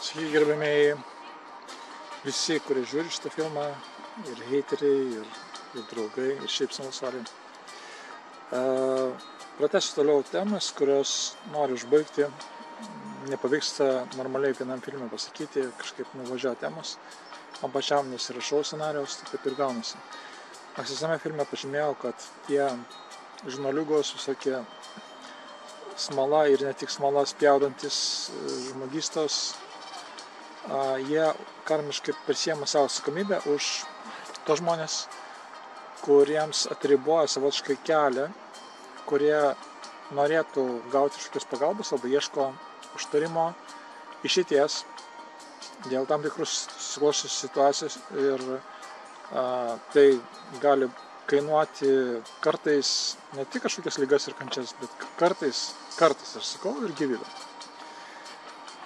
Sveiki, gerbėmėjai visi, kurie žiūri šitą filmą, ir heiteriai, ir draugai, ir šiaip smalsariai. Pratęsiu toliau temas, kurios noriu užbaigti. Nepavyksta normaliai vienam filmui pasakyti, kažkaip nuvažiuoja temos. Man pačiam nesirašau scenarijaus, tai taip ir gaunasi. Ankstesniame filme pažymėjau, kad tie žurnaliugos, visokie smala ir ne tik smala spjaudantis žmogystos, jie karmiškai prisiema savo atsakomybę už tos žmonės, kuriems atriboja savotiškai kelią, kurie norėtų gauti kažkokios pagalbos arba ieško užtarimo išeities dėl tam tikrus susiklosčiusios situacijos ir tai gali kainuoti kartais ne tik kažkokias ligas ir kančias, bet kartais, aš sakau, ir gyvybę.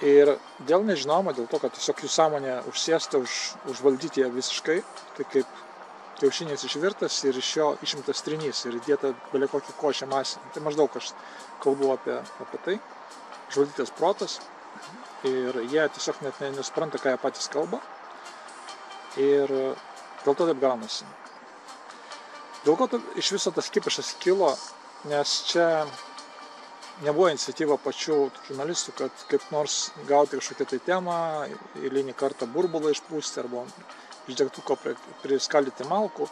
Ir dėl nežinomo, dėl to, kad tiesiog jų sąmonė užsėsta užvaldyti ją visiškai, tai kaip kiaušinis išvirtas ir iš jo išimtas trinys ir įdėta belia kokį košę masę. Tai maždaug aš kalbu apie tai, užvaldytas protas ir jie tiesiog net nesupranta, ką jie patys kalba ir dėl to taip gaunasi. Dėl ko iš viso tas kipišas kilo, nes čia nebuvo iniciatyva pačių žurnalistų, kad kaip nors gauti kažkokią tai temą, eilinį kartą burbulą išpūsti arba iš degtuko priskaldyti malkų.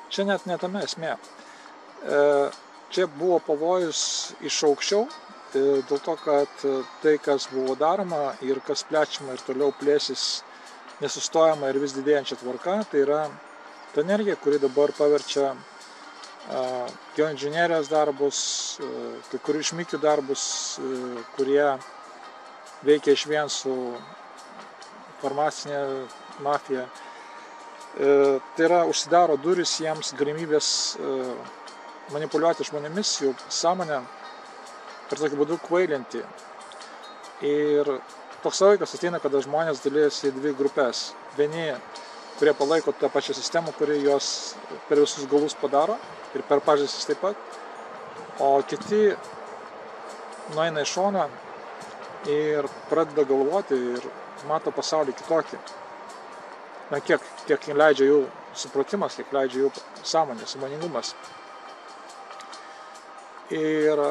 Čia net ne tame esmė. Čia buvo pavojus iš aukščiau, dėl to, kad tai, kas buvo daroma ir kas plečiama ir toliau plėsis nesustojama ir vis didėjančia tvarka, tai yra ta energija, kuri dabar paverčia geoinžinierijos darbus, kai kurių išmikių darbus, kurie veikia išvien su farmacinė mafija. Tai yra, užsidaro duris jiems galimybės manipuliuoti žmonėmis, jų sąmonę ir tokiu būdu kvailinti. Ir toks laikas ateina, kada žmonės dalyjasi į dvi grupės. Vieni, kurie palaiko tą pačią sistemą, kuri juos per visus galus padaro ir per pažastis taip pat, o kiti nueina į šoną ir pradeda galvoti ir mato pasaulį kitokį. Na, kiek leidžia jų supratimas, kiek leidžia jų sąmonė, sąmoningumas. Ir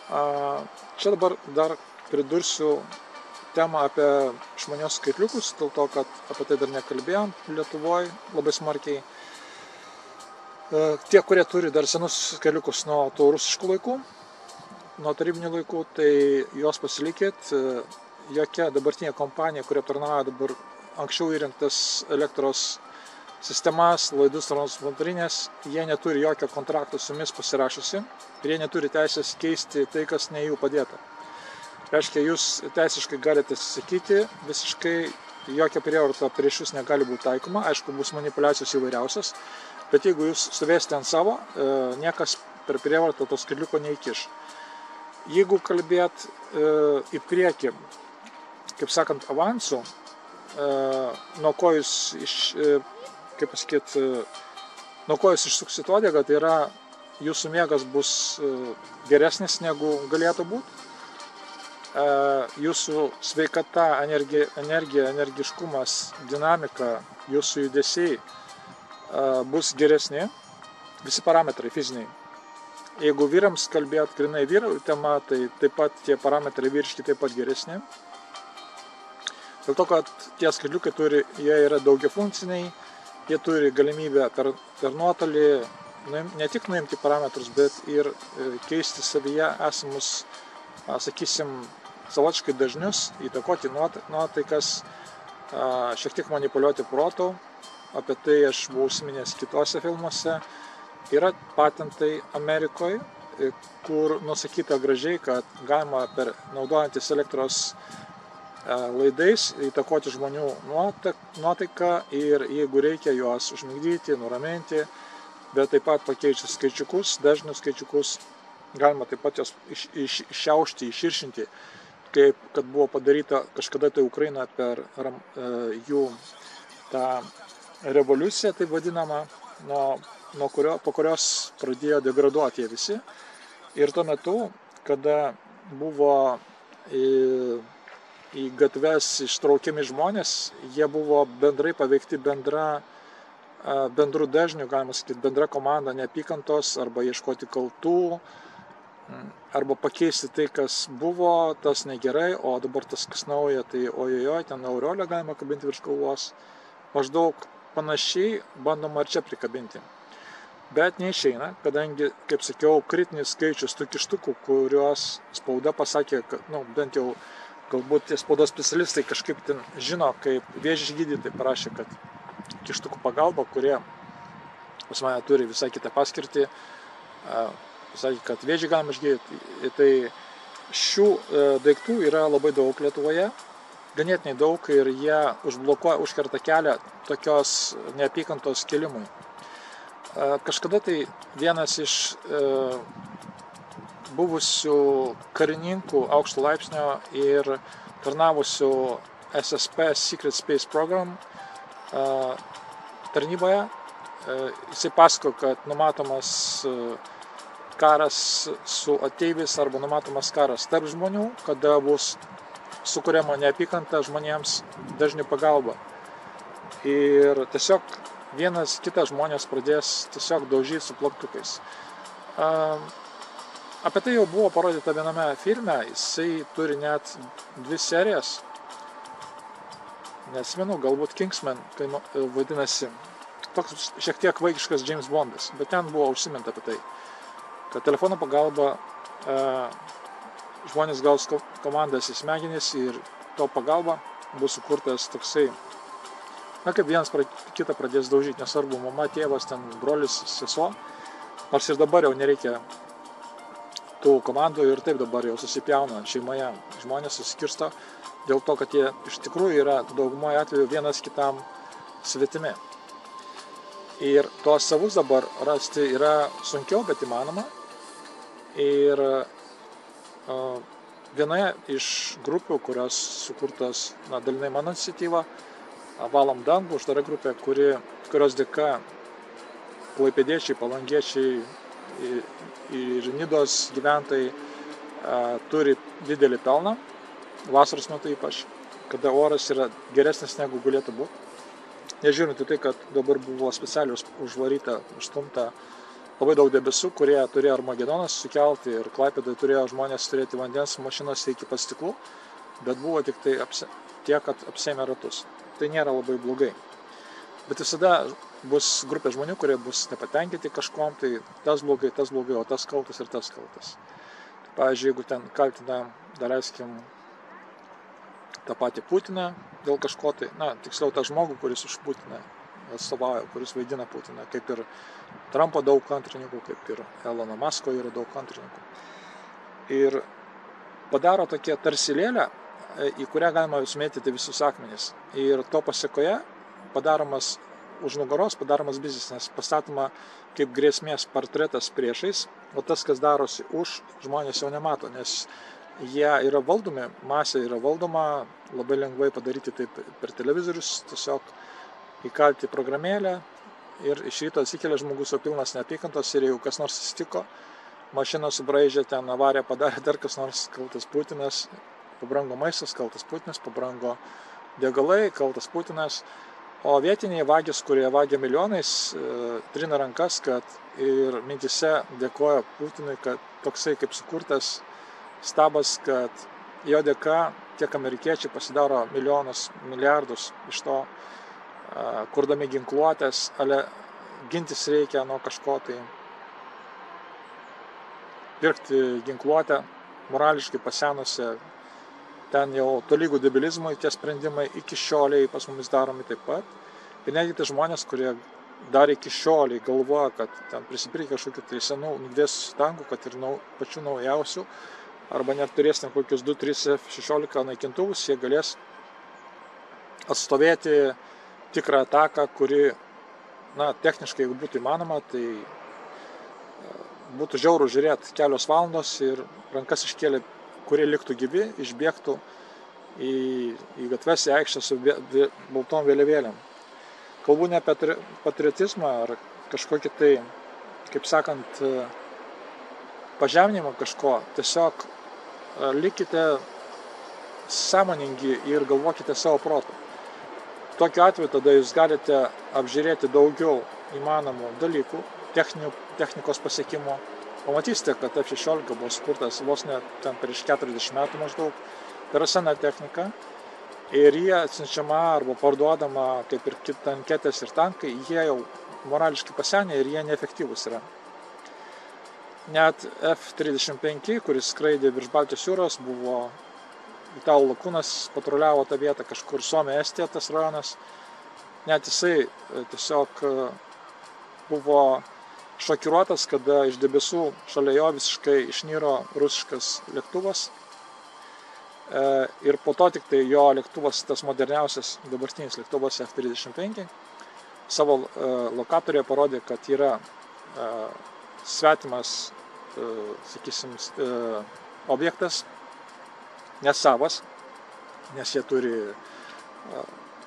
čia dabar dar pridursiu temą apie išmanios skaitliukus, dėl to, kad apie tai dar nekalbėjom Lietuvoje labai smarkiai. Tie, kurie turi dar senus skaitliukus nuo tų rusiškų laikų, nuo tarybinių laikų, tai juos pasilikit. Jokia dabartinė kompanija, kuri aptarnauja dabar anksčiau įrengtas elektros sistemas, laidus transformatorinės, jie neturi jokio kontrakto su jumis pasirašiusi ir jie neturi teisės keisti tai, kas ne jų padėta. Reiškia, jūs teisiškai galite atsisakyti, visiškai jokia prievarta prieš jūs negali būti taikoma, aišku, bus manipulacijos įvairiausios, bet jeigu jūs suvesite ant savo, niekas per prievartą to skaitliuko neįkiš. Jeigu kalbėt į priekį, kaip sakant, avansų, nuo ko jūs išsuksit uodegą, tai yra jūsų miegas bus geresnis negu galėtų būti. Jūsų sveikata, energija, energiškumas, dinamika, jūsų judesiai bus geresni, visi parametrai fiziniai. Jeigu vyrams kalbėt grinai vyrų tema, tai taip pat tie parametrai vyriški taip pat geresni. Dėl to, kad tie skaitliukai jie yra daugiafunkciniai, jie turi galimybę per nuotolį ne tik nuimti parametrus, bet ir keisti savyje esamus, sakysim, savotiškai dažnius, įtakoti nuotaikas, šiek tiek manipuliuoti protų. Apie tai aš buvau užsiminęs kitose filmuose. Yra patentai Amerikoje, kur nusakyta gražiai, kad galima naudojantis elektros laidais įtakoti žmonių nuotaiką ir jeigu reikia juos užmigdyti, nuraminti, bet taip pat pakeičius skaičiukus, dažnius skaičiukus, galima taip pat juos iššiaušti, iširšinti, kaip kad buvo padaryta kažkada tai Ukraina per jų tą revoliuciją, taip vadinamą, po kurios pradėjo degraduoti jie visi. Ir tuo metu, kada buvo į gatves ištraukiami žmonės, jie buvo bendrai paveikti bendrų dažnių, galima sakyti, bendra komanda neapykantos arba ieškoti kaltų, arba pakeisti tai, kas buvo, tas negerai, o dabar tas, kas nauja, tai ojojoj, ten aureolę galima kabinti virš galvos. Maždaug panašiai bandoma ir čia prikabinti. Bet neišeina, kadangi, kaip sakiau, kritinis skaičius tų kištukų, kuriuos spauda pasakė, kad, bent jau galbūt tie spaudos specialistai kažkaip ten žino, kaip vėžį gydytojai parašė, kad kištukų pagalba, kurie pas mane turi visai kitą paskirtį, pasakė, kad vėžį galima išgydyti. Tai šių daiktų yra labai daug Lietuvoje, ganėtinai daug, ir jie užkerta kelią tokios neapykantos kelimui. Kažkada tai vienas iš buvusių karininkų aukšto laipsnio ir tarnavusių SSP Secret Space Program tarnyboje, jisai pasako, kad numatomas karas su ateiviais arba numatomas karas tarp žmonių, kada bus sukuriama neapykanta žmonėms dažnių pagalba. Ir tiesiog vienas kitas žmonės pradės tiesiog daužyti su plaktukais. Apie tai jau buvo parodyta viename filme, jisai turi net 2 serijas. Neatsimenu, galbūt Kingsman, tai vadinasi, toks šiek tiek vaikiškas James Bondas, bet ten buvo užsiminta apie tai, kad telefono pagalba žmonės gaus komandas į smegenis ir to pagalba bus sukurtas toksai, kaip vienas kitą pradės daužyti, nesvarbu, mama, tėvas, ten brolis, sesuo, nors ir dabar jau nereikia tų komandų ir taip dabar jau susipjauna šeimoje, žmonės susikirsto dėl to, kad jie iš tikrųjų yra daugumoje atveju vienas kitam svetimi. Ir tuos savus dabar rasti yra sunkiau, bet įmanoma. Ir vienoje iš grupių, kurios sukurtos, dalinai mano iniciatyva, Valom dangų, uždara grupė, kurios dėka klaipėdiečiai, palangiečiai ir Nidos gyventojai turi didelį pelną, vasaros metu ypač, kada oras yra geresnis negu galėtų būti. Nežiūrint į tai, kad dabar buvo specialiai užstumta labai daug debesų, kurie turėjo Armagedonas sukelti ir Klaipėdai turėjo žmonės turėti vandens mašinose iki pat stiklų, bet buvo tik tai tiek, kad apsėmė ratus. Tai nėra labai blogai. Bet visada bus grupė žmonių, kurie bus nepatenkinti kažkuom, tai tas blogai, o tas kaltas ir tas kaltas. Tai, pavyzdžiui, jeigu ten kaltina, daleiskim, tą patį Putiną dėl kažko, tai, tiksliau tą žmogų, kuris už Putiną atstovauja, kuris vaidina Putiną, kaip ir Trumpo daug antrininkų, kaip ir Elono Musko yra daug antrininkų. Ir padaro tokią tarsi lėlę, į kurią galima sumėtyti visus akmenis. Ir to pasekoje už nugaros padaromas biznis, nes pastatoma kaip grėsmės portretas priešais, o tas, kas darosi už, žmonės jau nemato, nes jie yra valdomi, masė yra valdoma, labai lengvai padaryti tai per televizorius, tiesiog įkalti programėlę ir iš ryto atsikelia žmogus, o pilnas neapykantos, ir jeigu kas nors atsitiko, mašiną subraižė, ten avariją padarė, dar kas nors, kaltas Putinas, pabrango maistas, kaltas Putinas, pabrango degalai, kaltas Putinas, o vietiniai vagys, kurie vagia milijonais, trina rankas, kad ir mintise dėkoja Putinui, kad toksai kaip sukurtas stabas, kad jo dėka tiek amerikiečiai pasidaro milijonus, milijardus iš to, kurdami ginkluotės, gintis reikia nuo kažko, tai pirkti ginkluotę, morališkai pasenusią, ten jau tolygų debilizmui tie sprendimai iki šioliai pas mumis daromi taip pat. Ir netgi tai žmonės, kurie dar iki šioliai galvoja, kad ten prisipirkė kažkokių tai senų nudvėsusių tankų, kad ir pačių naujausių, arba net turės kokius 2-3 F-16 naikintuvus, jie galės atstovėti tikrą ataką, kuri, techniškai, jeigu būtų įmanoma, tai būtų žiauru žiūrėti kelios valandos ir rankas iškėlė, kurie liktų gyvi, išbėgtų į gatves, į aikštę su baltom vėliavėlėm. Kalbu ne apie patriotizmą ar kažkokį tai, kaip sakant, pažeminimą kažko, tiesiog likite sąmoningi ir galvokite savo protu. Tokiu atveju tada jūs galite apžiūrėti daugiau įmanomų dalykų, technikos pasiekimo. Pamatysite, kad F-16 buvo sukurtas vos ne ten prieš 40 metų maždaug. Tai yra sena technika ir jie atsiunčiama arba parduodama, kaip ir tanketės ir tankai, jie jau morališkai pasenę ir jie neefektyvūs yra. Net F-35, kuris skraidė virš Baltijos jūros, buvo italų lakūnas, patruliavo tą vietą kažkur Suomija, Estija, tas rajonas. Net jisai tiesiog buvo šokiruotas, kada iš debesų šalia jo visiškai išnyro rusiškas lėktuvas. Ir po to tik tai jo lėktuvas, tas moderniausias dabartinis lėktuvas F-35, savo lokatorėje parodė, kad yra svetimas, sakysim, objektas, nesavas, nes jie turi,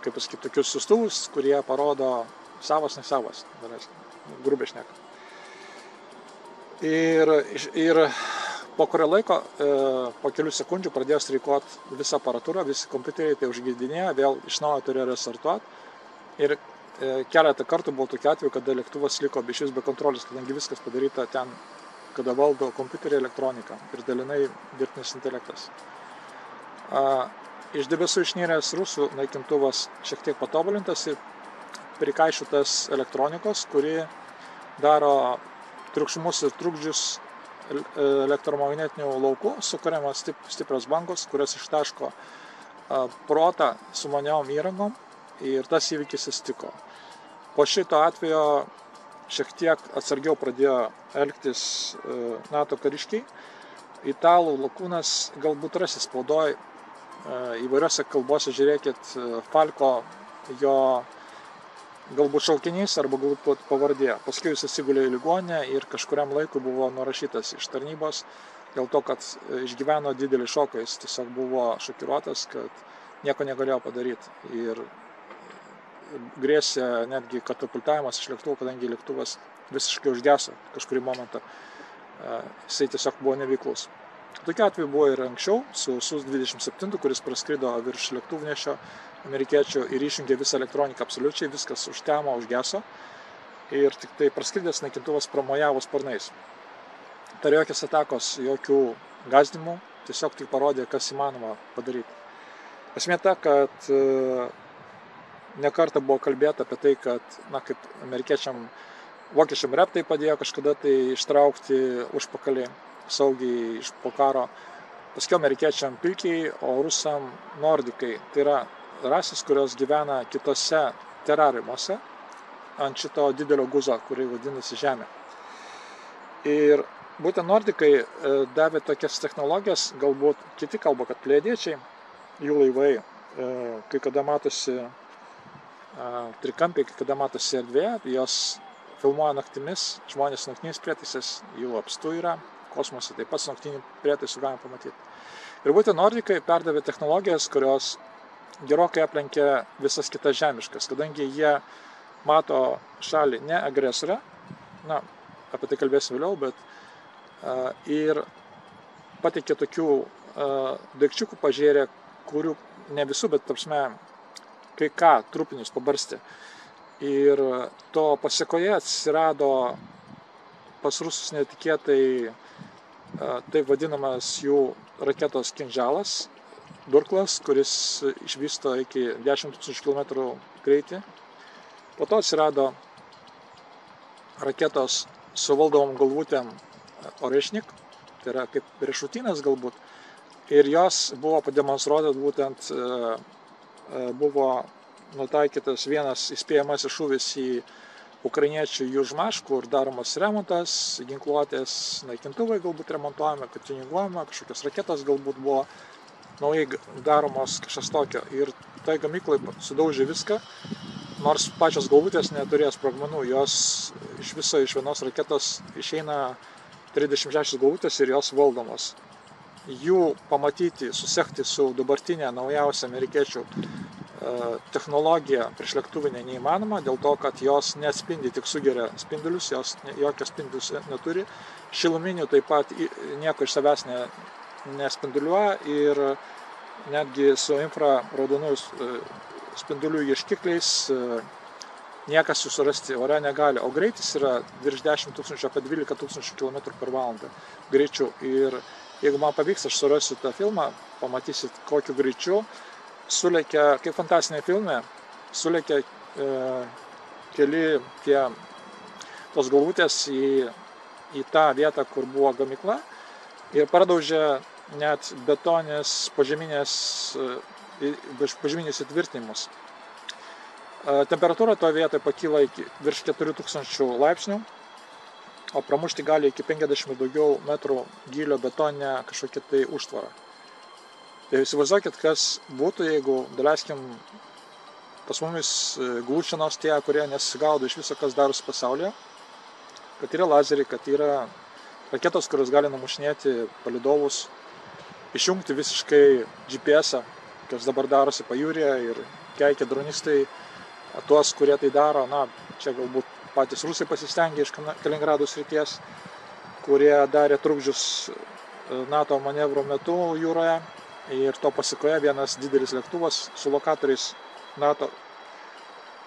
kaip pasakyti, tokius siųstuvus, kurie parodo savas, nesavas, grubiai šneka. Ir po kurio laiko, po kelių sekundžių pradėjo streikuoti visą aparatūrą, visi kompiuteriai tai užgeidinėjo, vėl iš naujo turėjo restartuoti. Ir keletą kartų buvo tokiu atveju, kada lėktuvas liko išvis be kontrolės, kadangi viskas padaryta ten, kada valdo kompiuteriai elektronika ir dalinai dirbtinis intelektas. Iš debesų išnyręs rusų naikintuvas šiek tiek patobulintas ir prikaišytas elektronikos, kuri daro triukšmus ir trukdžius elektromagnetinių laukų, sukuriamas stiprios bangos, kurios ištaško protą su maniom įrangom ir tas įvykis įstiko. Po šito atvejo šiek tiek atsargiau pradėjo elgtis NATO kariškiai. Italų lakūnas galbūt rasis spaudoj įvairiose kalbose, žiūrėkit, Falko jo galbūt šaukinys arba galbūt pavardė. Paskui jis atsigulė į ligoninę ir kažkuriam laikui buvo nurašytas iš tarnybos dėl to, kad išgyveno didelį šoką. Jis tiesiog buvo šokiruotas, kad nieko negalėjo padaryti. Ir grėsė netgi katapultavimas iš lėktuvo, kadangi lėktuvas visiškai užgeso kažkurį momentą. Jisai tiesiog buvo neveiklus. Tokiu atveju buvo ir anksčiau su Su-27, kuris praskrido virš lėktuvnešio amerikiečių ir išjungė visą elektroniką absoliučiai, viskas užtemo, užgeso ir tik tai praskridęs naikintuvas pramojavo sparnais. Tai jokios atakos, jokių gąsdinimų, tiesiog tik parodė, kas įmanoma padaryti. Esmė ta, kad nekartą buvo kalbėta apie tai, kad, kaip vokiečiam reptai padėjo kažkada tai ištraukti užpakalį saugiai iš po karo, paskiau amerikiečiam pilkiai, o rusam nordikai. Tai yra rasės, kurios gyvena kitose terariumuose ant šito didelio guzo, kurį vadinasi Žemė. Ir būtent nordikai davė tokias technologijas, galbūt kiti kalba, kad plėdiečiai, jų laivai, kai kada matosi trikampiai, kai kada matosi erdvėje, jos filmuoja naktimis, žmonės naktiniais prietaisais, jų apstu yra, kosmose taip pat naktinių prietaisų galima pamatyti. Ir būtent nordikai perdavė technologijas, kurios gerokai aplenkė visas kitas žemiškas, kadangi jie mato šalį ne agresorę, apie tai kalbėsiu vėliau, bet ir pateikė tokių daikčiukų, pažėrė, kurių ne visų, bet tarpsme, kai ką trupinius pabarstė. Ir to pasiekoje atsirado pas rusus netikėtai taip vadinamas jų raketos kinžalas, durklas, kuris išvysto iki 10 000 km greitį. Po to atsirado raketos su valdomom galvutėm Orešnik, tai yra kaip riešutynas galbūt. Ir jos buvo pademonstruotas, būtent buvo nutaikytas vienas įspėjamasis šūvis į ukrainiečių Južmaš, kur daromas remontas, ginkluotės naikintuvai galbūt remontuojami, kad tuninguojama, kažkokios raketos galbūt buvo naujai daromos kažkas tokio. Ir tai gamyklai sudaužė viską, nors pačios galvutės neturėjo sprogmenų, jos iš viso iš vienos raketos išeina 36 galvutės ir jos valdomos. Jų pamatyti, susekti su dabartinė naujausia amerikiečių technologija priešlėktuvinė neįmanoma, dėl to, kad jos neatspindi, tik sugeria spindulius, jos jokio spindulius neturi. Šiluminių taip pat nieko iš savęs nespinduliuoja ir netgi su infraraudonųjų spindulių ieškikliais niekas jų surasti ore negali, o greitis yra virš 10 000, apie 12 000 km/h greičiu. Ir jeigu man pavyks, aš surasiu tą filmą, pamatysit, kokiu greičiu sulekia, kaip fantastinė filme, sulekia keli tos galvutės į tą vietą, kur buvo gamykla ir pradaužė net betonės požeminius įtvirtinimus. Temperatūra toje vietoje pakyla iki virš 4000 laipsnių, o pramušti gali iki 50 daugiau metrų gylio betoninę kažkokią tai užtvarą. Tai įsivaizduokit, kas būtų, jeigu, daleiskim, pas mumis glūčinos tie, kurie nesigaudo iš viso, kas darosi pasaulyje, kad yra lazeriai, kad yra raketos, kurios gali numušinėti palydovus, išjungti visiškai GPS-ą, kas dabar darosi pajūryje ir keikia dronistai tuos, kurie tai daro. Na, čia galbūt patys rusai pasistengė iš Kaliningrado srities, kurie darė trukdžius NATO manevrų metu jūroje ir to pasikoje vienas didelis lėktuvas su lokatoriais NATO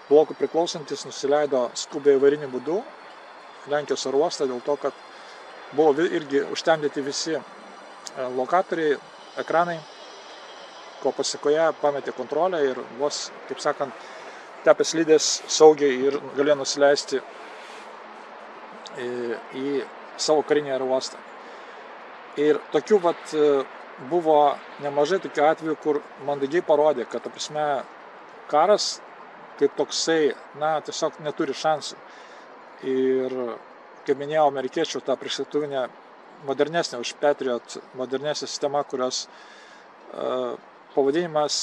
blokų priklausantis nusileido skubiai avariniu būdu Lenkijos oro uostą dėl to, kad buvo irgi užtemdyti visi lokatoriai, ekranai, ko pasikoje pametė kontrolę ir vos, kaip sakant, tepė slidės saugiai ir galėjo nusileisti į savo karinį oro uostą. Ir tokių buvo nemažai tokių atvejų, kur mandagiai parodė, kad, ta prasme, karas kaip toksai, na, tiesiog neturi šansų. Ir, kaip minėjau, amerikiečių ta priešlėktuvinė modernesnė už Patriot, modernesnė sistema, kurios pavadinimas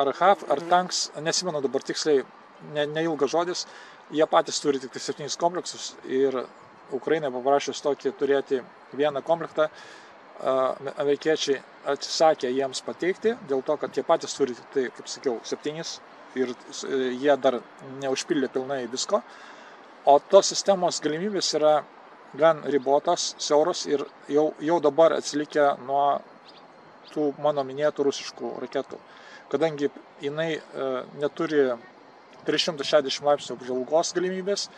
RHAF ar tanks, nesimenu dabar tiksliai, neilgas žodis, jie patys turi tik 7 kompleksus ir Ukrainai paprašęs tokį turėti vieną komplektą, amerikiečiai atsisakė jiems pateikti, dėl to, kad jie patys turi tik tai, kaip sakiau, 7 ir jie dar neužpildė pilnai visko, o tos sistemos galimybės yra gan ribotos, siauros ir jau dabar atsilikę nuo tų mano minėtų rusiškų raketų, kadangi jinai neturi 360 laipsnių apžvalgos galimybės,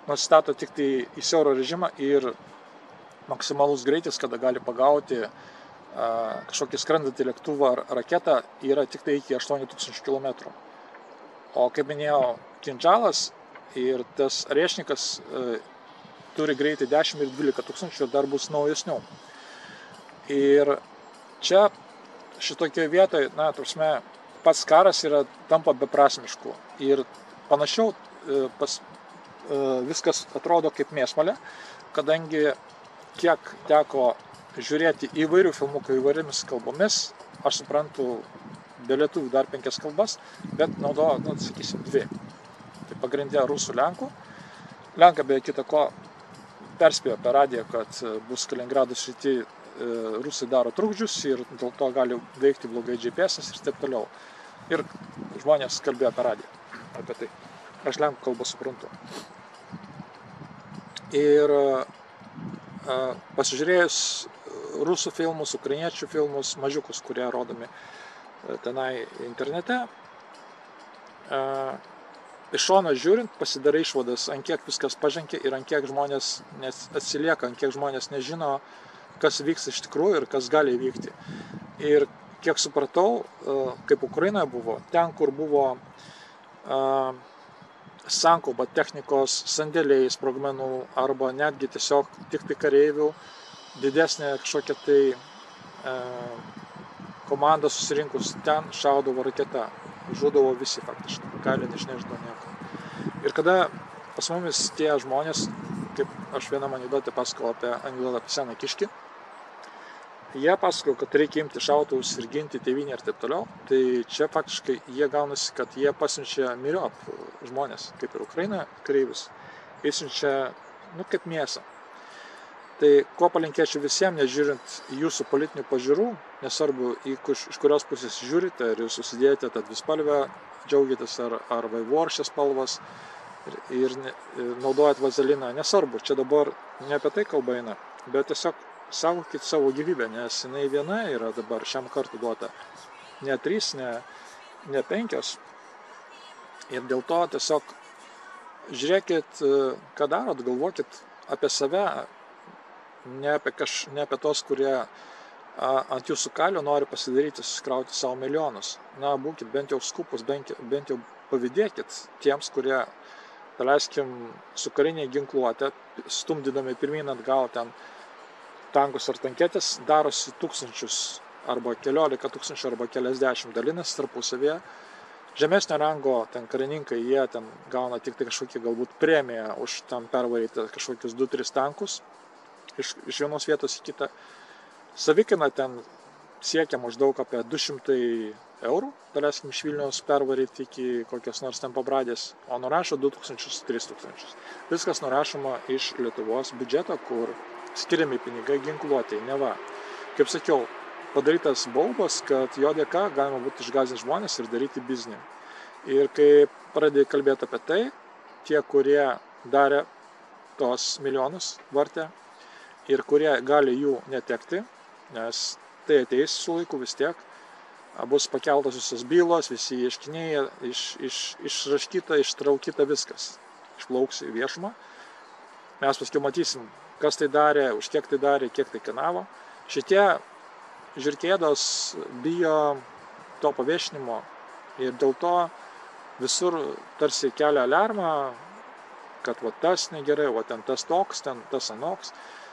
nusistato tik tai į siauro režimą ir maksimalus greitis, kada gali pagauti kažkokį skrendantį lėktuvą ar raketą, yra tik tai iki 8000 km. O kaip minėjau, Kinžalas ir tas Rešnikas turi greitį 10 ir 12 tūkstančių ir dar bus naujesnių. Ir čia šitokioje vietoje, na, prasme, pats karas tampa beprasmišku ir panašiau viskas atrodo kaip mėsmalė, kadangi kiek teko žiūrėti įvairių filmukų įvairiomis kalbomis, aš suprantu be lietuvių dar 5 kalbas, bet naudoju, sakysim, 2. Tai pagrindė rusų, lenkų. Lenkai be kita ko perspėjo per radiją, kad bus Kaliningrado srity rusai daro trukdžius ir dėl to gali veikti blogai GPS-as ir taip toliau. Ir žmonės kalbėjo per radiją apie tai. Aš lenkų kalbą suprantu. Ir pasižiūrėjus rusų filmus, ukrainiečių filmus, mažiukus, kurie rodomi tenai internete, iš šono žiūrint pasidarai išvadas, ant kiek viskas pažengia ir ant kiek žmonės atsilieka, ant kiek žmonės nežino, kas vyks iš tikrųjų ir kas gali įvykti. Ir kiek supratau, kaip Ukrainoje buvo, ten, kur buvo sankaupa technikos, sandėliai, sprogmenų arba netgi tiesiog tik tai kareivių, didesnė kažkokia tai komanda susirinkus, ten šaudavo raketa, žudavo visi faktiškai, gali nežinau nieko. Ir kada pas mumis tie žmonės, kaip aš vienam anekdotę pasakau apie seną kiškį, jie pasako, kad reikia imti šautuvus ir ginti tėvynę ir taip toliau, tai čia faktiškai jie gaunasi, kad jie pasiunčia myriop žmonės, kaip ir Ukraina kareivius, įsiunčia, kaip mėsą. Tai ko palinkėčiau visiems, nežiūrint jūsų politinių pažiūrų, nesvarbu, iš kurios pusės žiūrite, ar jūs susidėjate tą dvispalvę, džiaugiatės ar vaivoršės spalvas ir naudojat vazeliną, nesvarbu, čia dabar ne apie tai kalba eina, bet tiesiog saugokit savo gyvybę, nes jinai viena yra dabar šiam kartu duota, ne 3, ne 5. Ir dėl to tiesiog žiūrėkit, ką darot, galvokit apie save, ne apie tos, kurie ant jūsų kalio nori pasidaryti, susikrauti savo milijonus. Na, būkit bent jau skupus, bent jau pavydėkit tiems, kurie, daleiskim, su karinė ginkluotė, stumdydami pirmyn atgal ten tankus ar tanketės, darosi tūkstančius, arba 11 tūkstančių, arba keliasdešimt, dalinasi tarpusavėje. Žemesnio rango ten karininkai, jie ten gauna tik tai kažkokį galbūt premiją už tam pervaryti kažkokius 2-3 tankus iš vienos vietos į kitą. Savikaina ten siekia maždaug apie 200 eurų, daleiskim, iš Vilniaus pervaryti iki kokios nors ten Pabradės, o nurašo 2000–3000. Viskas nurašoma iš Lietuvos biudžeto, kur skiriami pinigai ginkluotėjai, neva. Kaip sakiau, padarytas baubas, kad jo dėka galima būtų išgąsdinti žmonės ir daryti biznį. Ir kai pradėjai kalbėti apie tai, tie, kurie darė tos milijonus vartę ir kurie gali jų netekti, nes tai ateis su laiku vis tiek, bus pakeltos visos bylos, visi ieškiniai, išraškyta, ištraukyta viskas, išplauks į viešumą. Mes paskui matysim, kas tai darė, už kiek tai darė, kiek tai kainavo. Šitie žirkėdos bijo to paviešinimo ir dėl to visur tarsi kelia aliarmą, kad va tas negerai, va ten tas toks, ten tas anoks.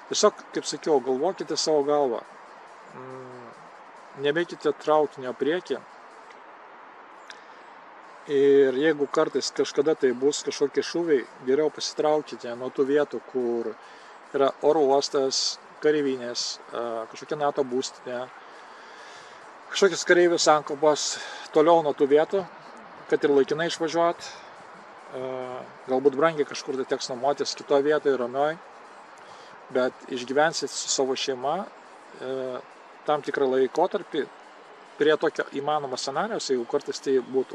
Tiesiog, kaip sakiau, galvokite savo galvą, nebėkite traukinio priekį ir jeigu kartais kažkada tai bus kažkokie šūviai, geriau pasitraukite nuo tų vietų, kur yra oro uostas, kareivinės, kažkokia NATO būstinė, kažkokios kareivių sankabos, toliau nuo tų vietų, kad ir laikinai išvažiuot, galbūt brangiai kažkur tai teks nuomotis kitoje vietoje, ramioj, bet išgyvensit su savo šeima tam tikrą laikotarpį prie tokio įmanomo scenarijaus, jeigu kartais tai būtų.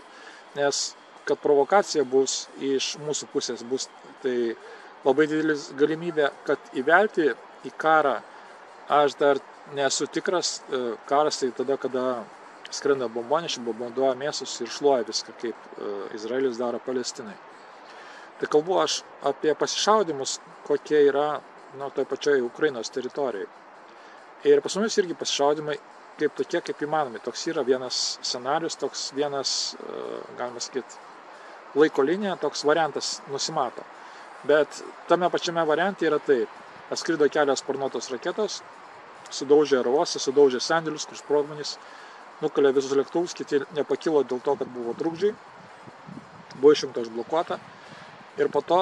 Nes kad provokacija bus iš mūsų pusės, bus tai labai didelis galimybė, kad įvelti į karą, aš dar nesu tikras, karas tai tada, kada skrenda bombonešiai, bombarduoja miestus ir šluoja viską, kaip Izraelis daro Palestinai. Tai kalbu aš apie pasišaudymus, kokie yra toj pačioj Ukrainos teritorijai. Ir pas mumis irgi pasišaudymai kaip tokie, kaip įmanomi. Toks yra vienas scenarius, toks vienas, galima sakyti, laiko linija, toks variantas nusimato. Bet tame pačiame variante yra taip. Atskrido kelios sparnuotos raketos, sudaužė aerouostą, sudaužė sandėlius, kur sprogmenys, nukalė visus lėktuvus, kiti nepakilo dėl to, kad buvo trukdžiai, buvo išjungta, užblokuota. Ir po to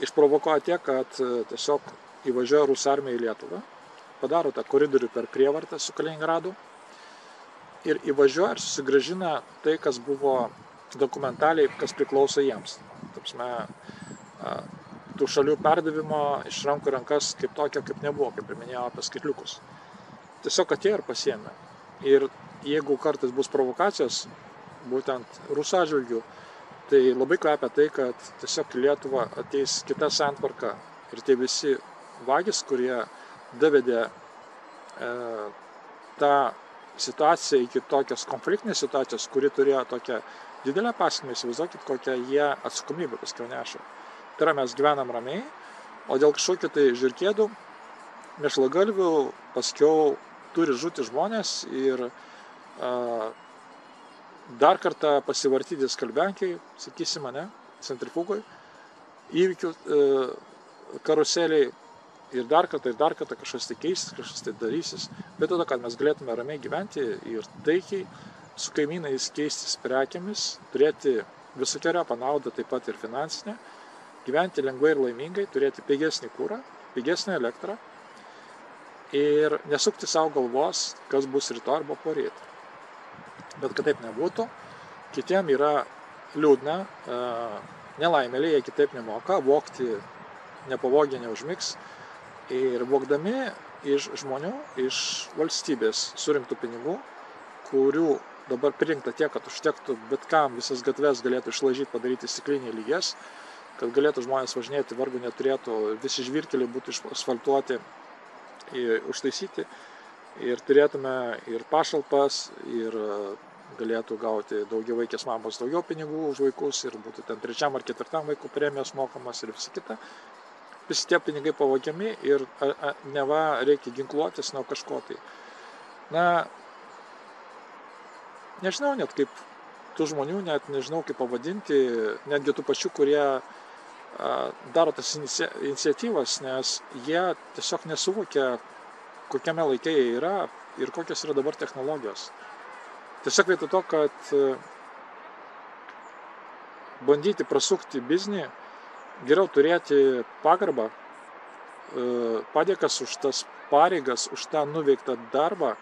išprovokuoja tiek, kad tiesiog įvažiuoja Rusų armija į Lietuvą, padaro tą koridorių per prievartą su Kaliningradu ir įvažiuoja ir susigrąžina tai, kas buvo dokumentaliai, kas priklauso jiems. Tapsime, tų šalių perdavimo iš rankų rankas kaip tokio, kaip nebuvo, kaip ir minėjau apie skaitliukus. Tiesiog atėjo ir pasiėmė. Ir jeigu kartais bus provokacijos, būtent Rusų atžvilgių, tai labai kvepia tai, kad tiesiog į Lietuvą ateis kita santvarka ir tie visi vagys, kurie davedė tą situaciją iki tokios konfliktinės situacijos, kuri turėjo tokią didelę pasekmę, įsivaizduokit, kokią jie atsakomybę paskiau neša. Tai yra, mes gyvenam ramiai, o dėl kažkokių tai žirkėdų, mėšlagalvių paskiau turi žūti žmonės ir dar kartą pasivartyti skalbenkiai, sakysime, centrifugoj, įvykių karuseliai ir dar kartą kažkas tai keistis, kažkas tai darysis. Bet tada, kad mes galėtume ramiai gyventi ir taikiai su kaimynais keistis prekiamis, turėti visokiojopą naudą, taip pat ir finansinę, gyventi lengvai ir laimingai, turėti pigesnį kurą, pigesnę elektrą ir nesukti savo galvos, kas bus rytoj arba poryt. Bet kad taip nebūtų, kitiem yra liūdna, nelaimėliai, jie kitaip nemoka, vogti nepavogė, neužmigs. Ir vogdami iš žmonių, iš valstybės surinktų pinigų, kurių dabar pririnkta tiek, kad užtektų bet kam visas gatves galėtų išlaižyti, padaryti stikliniai lygias, kad galėtų žmonės važinėti, vargu neturėtų, visi žvyrkeliai būtų asfaltuoti užtaisyti ir turėtume ir pašalpas, ir galėtų gauti daugiavaikės mamos daugiau pinigų už vaikus ir būtų ten 3. ar 4. vaikų premijos mokamas ir visa kita. Visi tie pinigai pavogiami ir neva reikia ginkluotis nuo kažko tai. Na, nežinau net kaip tų žmonių, net nežinau kaip pavadinti, netgi tų pačių, kurie daro tas iniciatyvas, nes jie tiesiog nesuvokia, kokiame laike jie yra ir kokios yra dabar technologijos. Tiesiog vietoj to, kad bandyti prasukti biznį, geriau turėti pagarbą, padėkas už tas pareigas, už tą nuveiktą darbą,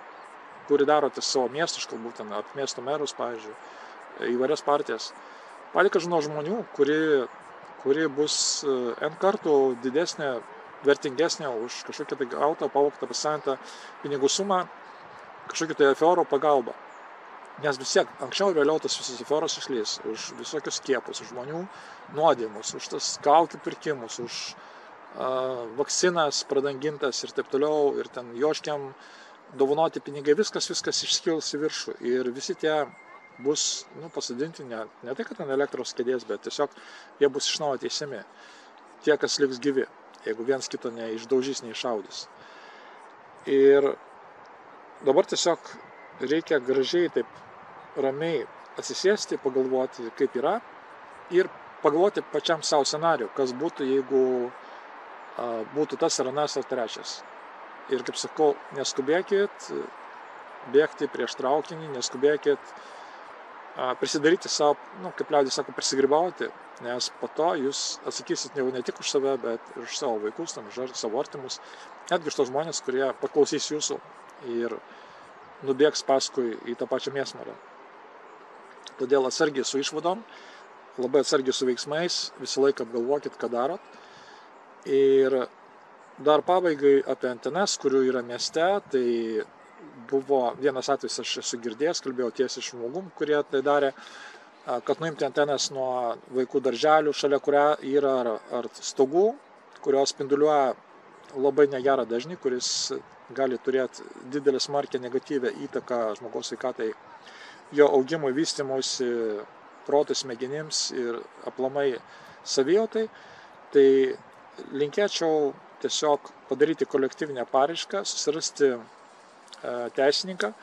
kurį darote savo miestų, būtent ar miesto merus, pavyzdžiui, įvairias partijas. Padėkas žino žmonių, kuri bus N kartų didesnė, vertingesnė už kažkokią tai gautą, pavogtą, pasavintą pinigų sumą, kažkokių tai aferų pagalbą. Nes vis tiek, anksčiau ir vėliau tas visas aferos išlys už visokius skiepus, už žmonių nuodimus, už tas kaukių pirkimus, už vakcinas pradangintas ir taip toliau, ir ten joškiam dovanoti pinigai, viskas išskils į viršų. Ir visi tie bus pasadinti ne tai, kad ant elektros kėdės, bet tiesiog jie bus iš naujo teisiami. Tie, kas liks gyvi, jeigu viens kito neišdaužys, neišaudys. Ir dabar tiesiog reikia gražiai taip ramiai atsisėsti, pagalvoti, kaip yra, ir pagalvoti pačiam savo scenarijų, kas būtų, jeigu būtų tas ar anas ar trečias. Ir kaip sakau, neskubėkit bėgti prieš traukinį, neskubėkit prisidaryti savo, kaip liaudis sako, prisigrybauti, nes po to jūs atsakysit ne tik už save, bet ir už savo vaikus, už savo artimus, netgi už tos žmonės, kurie paklausys jūsų ir nubėgs paskui į tą pačią mėsmalę. Todėl atsargiai su išvadom, labai atsargiai su veiksmais, visą laiką apgalvokit, ką darot. Ir dar pabaigai apie antenas, kurių yra mieste, tai buvo vienas atvejis, aš esu girdėjęs, kalbėjau tiesiai iš žmogum, kurie tai darė, kad nuimti antenas nuo vaikų darželių, šalia kuria yra ar stogų, kurios spinduliuoja labai negerą dažnį, kuris gali turėti didelę smarkią negatyvę įtaką žmogaus sveikatai, jo augimui, vystymuisi, protui, smegenims ir aplamai savijautai. Tai linkėčiau tiesiog padaryti kolektyvinę paraišką, susirasti teisininką,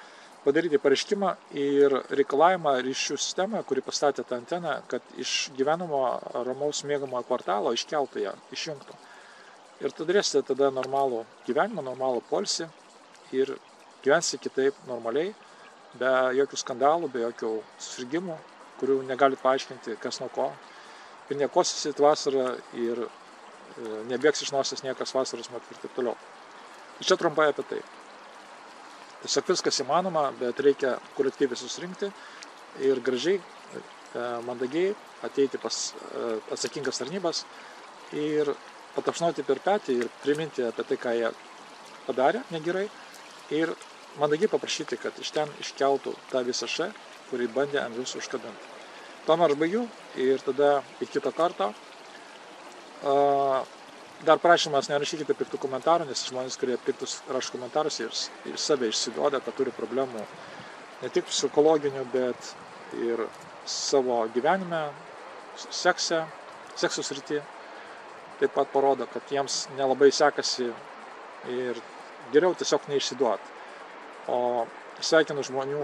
padaryti pareiškimą ir reikalavimą ryšių sistemą, kuri pastatė tą anteną, kad iš gyvenamo ramaus miegamojo kvartalo iškeltų ją, išjungtų. Ir turėsite tada normalų gyvenimą, normalų poilsį ir gyvensite kitaip normaliai, be jokių skandalų, be jokių susirgimų, kurių negalit paaiškinti, kas nuo ko. Ir nekosysit vasarą ir nebėgs iš nosies niekas vasaros metu ir taip toliau. Ir čia trumpai apie tai. Tiesiog viskas įmanoma, bet reikia kolektyviai susirinkti ir gražiai, mandagiai ateiti pas atsakingas tarnybas ir patapšnoti per petį ir priminti apie tai, ką jie padarė negerai ir mandagiai paprašyti, kad iš ten iškeltų tą visą še, kurį bandė ant jūsų užkabinti. Tom aš baigiu ir tada iki kito karto. Dar prašymas, nerašykite piktų komentarų, nes žmonės, kurie piktus rašo komentarus ir save išsiduoda, kad turi problemų ne tik psichologinių, bet ir savo gyvenime, sekso srity. Taip pat parodo, kad jiems nelabai sekasi ir geriau tiesiog neišsiduoti. O sveikinu žmonių